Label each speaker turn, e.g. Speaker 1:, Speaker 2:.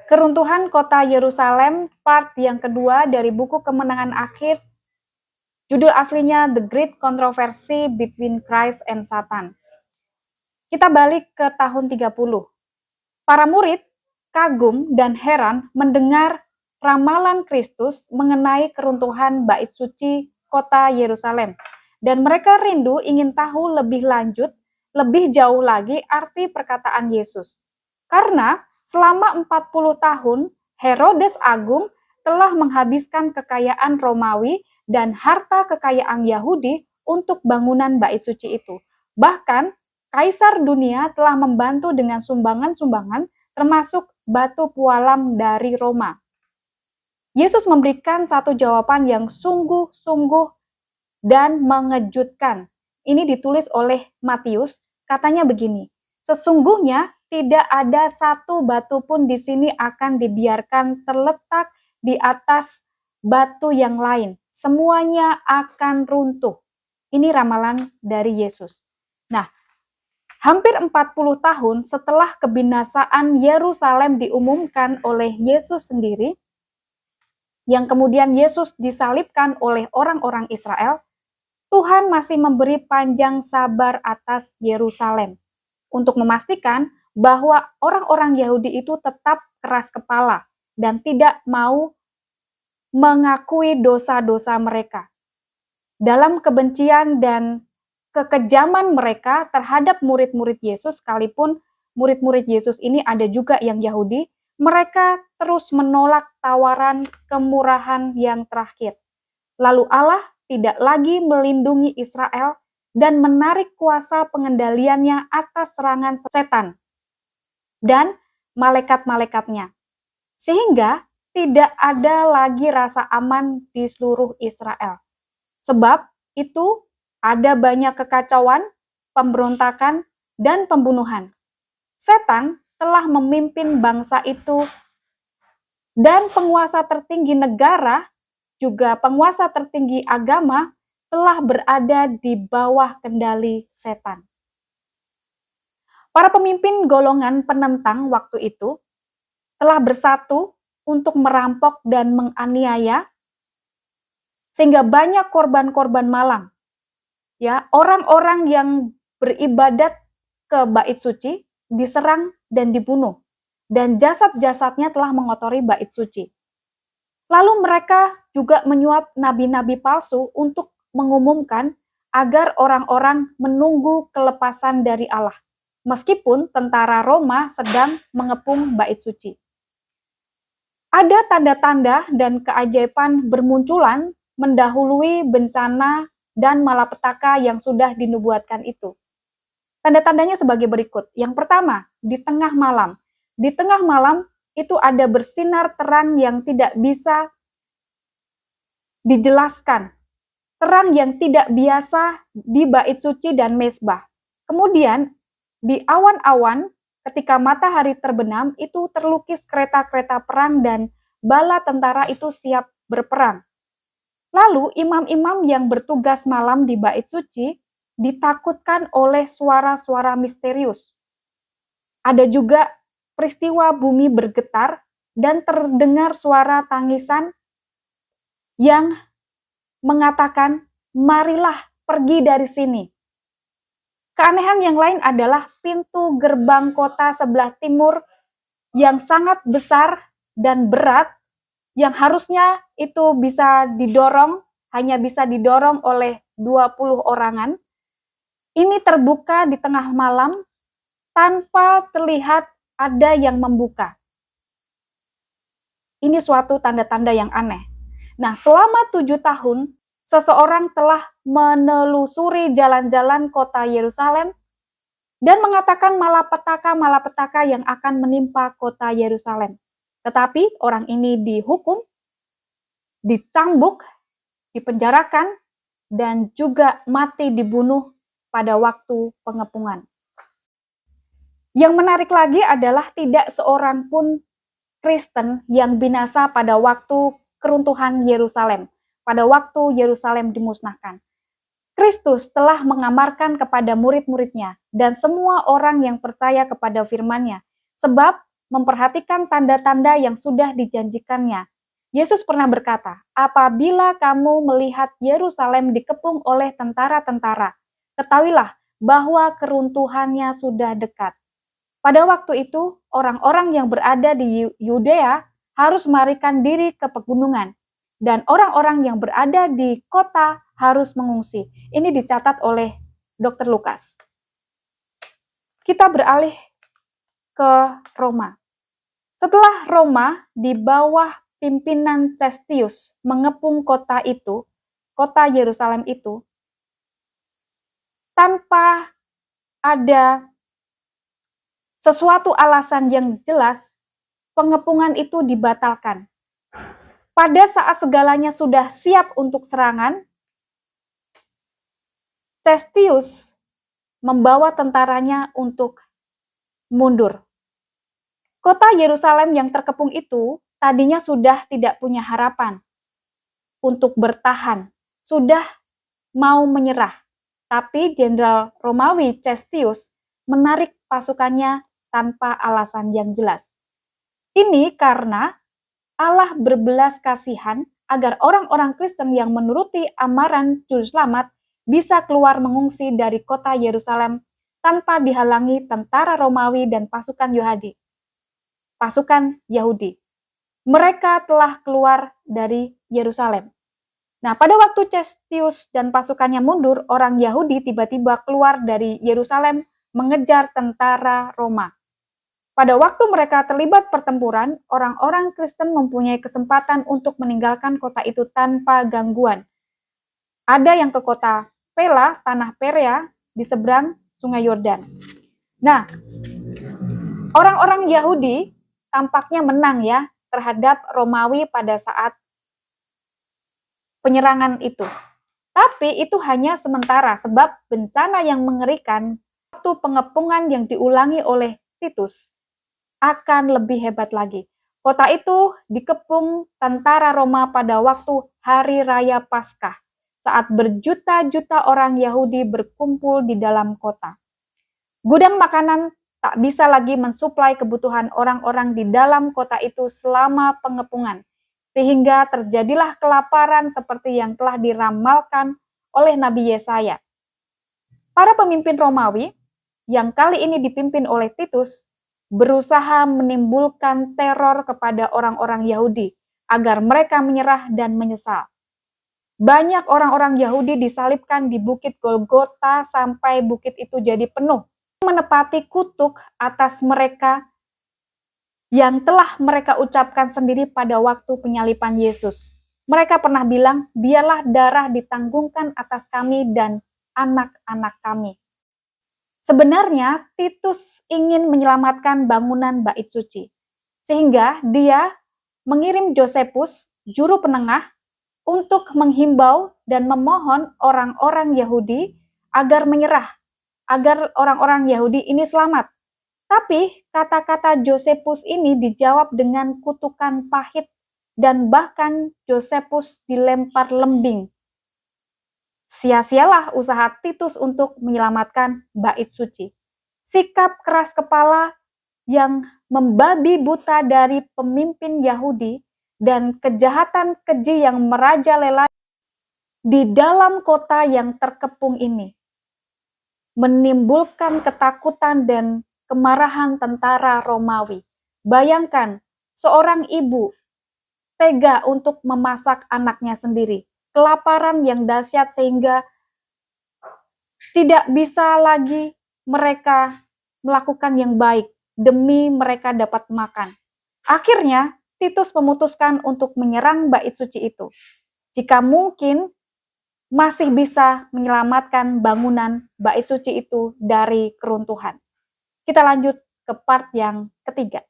Speaker 1: Keruntuhan kota Yerusalem, part yang kedua dari buku Kemenangan Akhir, judul aslinya The Great Controversy Between Christ and Satan. Kita balik ke tahun 30. Para murid kagum dan heran mendengar ramalan Kristus mengenai keruntuhan bait suci kota Yerusalem. Dan mereka rindu ingin tahu lebih lanjut, lebih jauh lagi arti perkataan Yesus. Karena selama 40 tahun, Herodes Agung telah menghabiskan kekayaan Romawi dan harta kekayaan Yahudi untuk bangunan bait suci itu. Bahkan, Kaisar dunia telah membantu dengan sumbangan-sumbangan, termasuk batu pualam dari Roma. Yesus memberikan satu jawaban yang sungguh-sungguh dan mengejutkan. Ini ditulis oleh Matius, katanya begini, sesungguhnya tidak ada satu batu pun di sini akan dibiarkan terletak di atas batu yang lain. Semuanya akan runtuh. Ini ramalan dari Yesus. Nah, hampir 40 tahun setelah kebinasaan Yerusalem diumumkan oleh Yesus sendiri, yang kemudian Yesus disalibkan oleh orang-orang Israel, Tuhan masih memberi panjang sabar atas Yerusalem untuk memastikan bahwa orang-orang Yahudi itu tetap keras kepala dan tidak mau mengakui dosa-dosa mereka. Dalam kebencian dan kekejaman mereka terhadap murid-murid Yesus, sekalipun murid-murid Yesus ini ada juga yang Yahudi, mereka terus menolak tawaran kemurahan yang terakhir. Lalu Allah tidak lagi melindungi Israel dan menarik kuasa pengendaliannya atas serangan setan dan malaikat-malaikatnya. Sehingga tidak ada lagi rasa aman di seluruh Israel. Sebab itu ada banyak kekacauan, pemberontakan, dan pembunuhan. Setan telah memimpin bangsa itu dan penguasa tertinggi negara, juga penguasa tertinggi agama, telah berada di bawah kendali setan. Para pemimpin golongan penentang waktu itu telah bersatu untuk merampok dan menganiaya, sehingga banyak korban-korban malang. Ya, orang-orang yang beribadat ke bait suci diserang dan dibunuh, dan jasad-jasadnya telah mengotori bait suci. Lalu mereka juga menyuap nabi-nabi palsu untuk mengumumkan agar orang-orang menunggu kelepasan dari Allah, meskipun tentara Roma sedang mengepung bait suci. Ada tanda-tanda dan keajaiban bermunculan mendahului bencana dan malapetaka yang sudah dinubuatkan itu. Tanda-tandanya sebagai berikut. Yang pertama, di tengah malam. Di tengah malam itu ada bersinar terang yang tidak bisa dijelaskan. Terang yang tidak biasa di bait suci dan mezbah. Kemudian di awan-awan ketika matahari terbenam itu terlukis kereta-kereta perang dan bala tentara itu siap berperang. Lalu imam-imam yang bertugas malam di bait suci ditakutkan oleh suara-suara misterius. Ada juga peristiwa bumi bergetar dan terdengar suara tangisan yang mengatakan, marilah pergi dari sini. Keanehan yang lain adalah pintu gerbang kota sebelah timur yang sangat besar dan berat, yang harusnya itu bisa didorong, hanya bisa didorong oleh 20 orangan. Ini terbuka di tengah malam tanpa terlihat ada yang membuka. Ini suatu tanda-tanda yang aneh. Nah, selama 7 tahun, seseorang telah menelusuri jalan-jalan kota Yerusalem dan mengatakan malapetaka-malapetaka yang akan menimpa kota Yerusalem. Tetapi orang ini dihukum, dicambuk, dipenjarakan, dan juga mati dibunuh pada waktu pengepungan. Yang menarik lagi adalah tidak seorang pun Kristen yang binasa pada waktu keruntuhan Yerusalem, pada waktu Yerusalem dimusnahkan. Kristus telah mengamarkan kepada murid-muridnya dan semua orang yang percaya kepada firman-Nya. Sebab memperhatikan tanda-tanda yang sudah dijanjikannya. Yesus pernah berkata, "Apabila kamu melihat Yerusalem dikepung oleh tentara-tentara, ketahuilah bahwa keruntuhannya sudah dekat." Pada waktu itu, orang-orang yang berada di Yudea harus melarikan diri ke pegunungan, dan orang-orang yang berada di kota harus mengungsi. Ini dicatat oleh Dr. Lukas. Kita beralih ke Roma. Setelah Roma di bawah pimpinan Cestius mengepung kota itu, kota Yerusalem itu, tanpa ada sesuatu alasan yang jelas, pengepungan itu dibatalkan. Pada saat segalanya sudah siap untuk serangan, Cestius membawa tentaranya untuk mundur. Kota Yerusalem yang terkepung itu tadinya sudah tidak punya harapan untuk bertahan, sudah mau menyerah. Tapi Jenderal Romawi Cestius menarik pasukannya tanpa alasan yang jelas. Ini karena Allah berbelas kasihan agar orang-orang Kristen yang menuruti amaran Juru Selamat bisa keluar mengungsi dari kota Yerusalem tanpa dihalangi tentara Romawi dan pasukan Yahudi. Mereka telah keluar dari Yerusalem. Nah, pada waktu Cestius dan pasukannya mundur, orang Yahudi tiba-tiba keluar dari Yerusalem mengejar tentara Roma. Pada waktu mereka terlibat pertempuran, orang-orang Kristen mempunyai kesempatan untuk meninggalkan kota itu tanpa gangguan. Ada yang ke kota Pela, tanah Perea, di seberang Sungai Yordan. Nah, orang-orang Yahudi tampaknya menang ya terhadap Romawi pada saat penyerangan itu. Tapi itu hanya sementara sebab bencana yang mengerikan waktu pengepungan yang diulangi oleh Titus akan lebih hebat lagi. Kota itu dikepung tentara Roma pada waktu Hari Raya Paskah, saat berjuta-juta orang Yahudi berkumpul di dalam kota. Gudang makanan tak bisa lagi mensuplai kebutuhan orang-orang di dalam kota itu selama pengepungan, sehingga terjadilah kelaparan seperti yang telah diramalkan oleh Nabi Yesaya. Para pemimpin Romawi, yang kali ini dipimpin oleh Titus, berusaha menimbulkan teror kepada orang-orang Yahudi agar mereka menyerah dan menyesal. Banyak orang-orang Yahudi disalibkan di Bukit Golgota sampai bukit itu jadi penuh, menepati kutuk atas mereka yang telah mereka ucapkan sendiri pada waktu penyaliban Yesus. Mereka pernah bilang, "Biarlah darah ditanggungkan atas kami dan anak-anak kami." Sebenarnya Titus ingin menyelamatkan bangunan bait suci, sehingga dia mengirim Josephus, juru penengah, untuk menghimbau dan memohon orang-orang Yahudi agar menyerah, agar orang-orang Yahudi ini selamat. Tapi kata-kata Josephus ini dijawab dengan kutukan pahit dan bahkan Josephus dilempar lembing. Sia-sialah usaha Titus untuk menyelamatkan bait suci. Sikap keras kepala yang membabi buta dari pemimpin Yahudi dan kejahatan keji yang merajalela di dalam kota yang terkepung ini menimbulkan ketakutan dan kemarahan tentara Romawi. Bayangkan, seorang ibu tega untuk memasak anaknya sendiri. Kelaparan yang dahsyat sehingga tidak bisa lagi mereka melakukan yang baik demi mereka dapat makan. Akhirnya, Titus memutuskan untuk menyerang bait suci itu. Jika mungkin masih bisa menyelamatkan bangunan bait suci itu dari keruntuhan. Kita lanjut ke part yang ketiga.